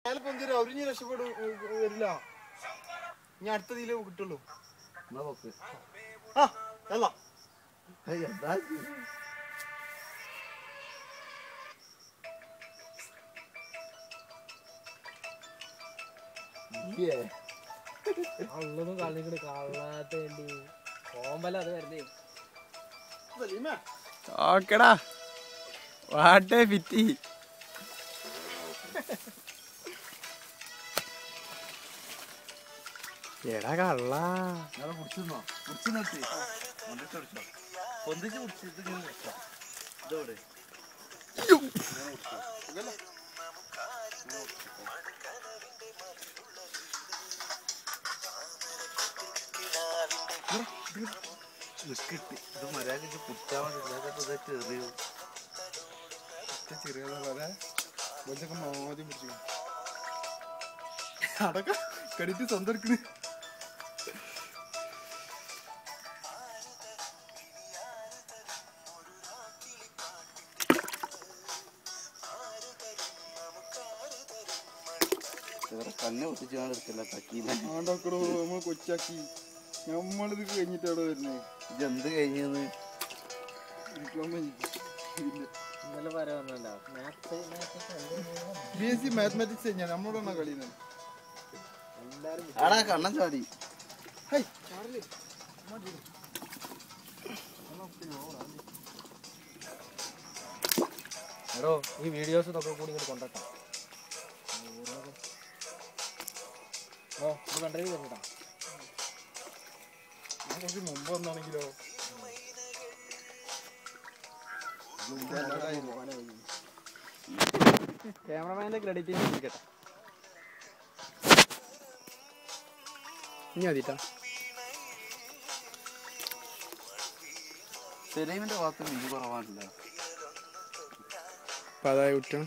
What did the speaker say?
അവരിഞ്ഞ് രക്ഷപ്പെടും വരില്ല. ഇനി അടുത്തതിലേ കിട്ടുള്ളൂ. ആ അല്ല കള്ളൊന്നും കളിക്കണ് കള്ളാത്ത വേണ്ടി കോമ്പല അത് വരുന്നേ. ഓക്കെടാ വാട്ടേ ഫിറ്റി. എടാ കള്ള കുടിച്ചിരുന്നോ? കുടിച്ചു നിർത്തി ഒന്നിച്ചടിച്ചോ, ഒന്നിച്ച് കുടിച്ചിട്ട് ഇങ്ങനെ കുടിച്ചോ. ഇതോടെ കിട്ടി. ഇത് മര്യാദക്ക് കുടിച്ചാൽ മതി. എറിയൂ ചെറിയ പോലെ കുറച്ചൊക്കെ മോദി പിടിച്ചു അടക്ക കടിച്ച് സ്വന്തം എടുക്കണ്. കണ്ണെ ഒട്ടിച്ചാണ് എടുക്കില്ല ആണ്ടാക്കടോ. നമ്മൾ കൊച്ചാക്കി നമ്മളിത് കഴിഞ്ഞിട്ട് അവിടെ വരുന്നത്. ഇതെന്ത് കഴിഞ്ഞത്? ഇന്നലെ പറയാറുണ്ടല്ലോ BSc മാത്തമാറ്റിക്സ് കഴിഞ്ഞാൽ നമ്മളോടാണ് കളി. ആടാ കണ്ണൻ ചാടി. എടോ ഈ വീഡിയോസ് ഇതൊക്കെ കൂടി ഇങ്ങോട്ട് കൊണ്ടാക്കാം. ഓ ഇത് കണ്ടത് കഴിഞ്ഞിട്ടാ കുറച്ച് മുമ്പ് വന്നാണെങ്കിലോ ക്യാമറമാന്റെ ക്രെഡിറ്റ് കേട്ടോ. ഇനി മതിട്ടാ. സെലീമിന്റെ ഭാഗത്ത് വീതി കുറവാണല്ലോ. അപ്പൊ അതായത് കുറ്റം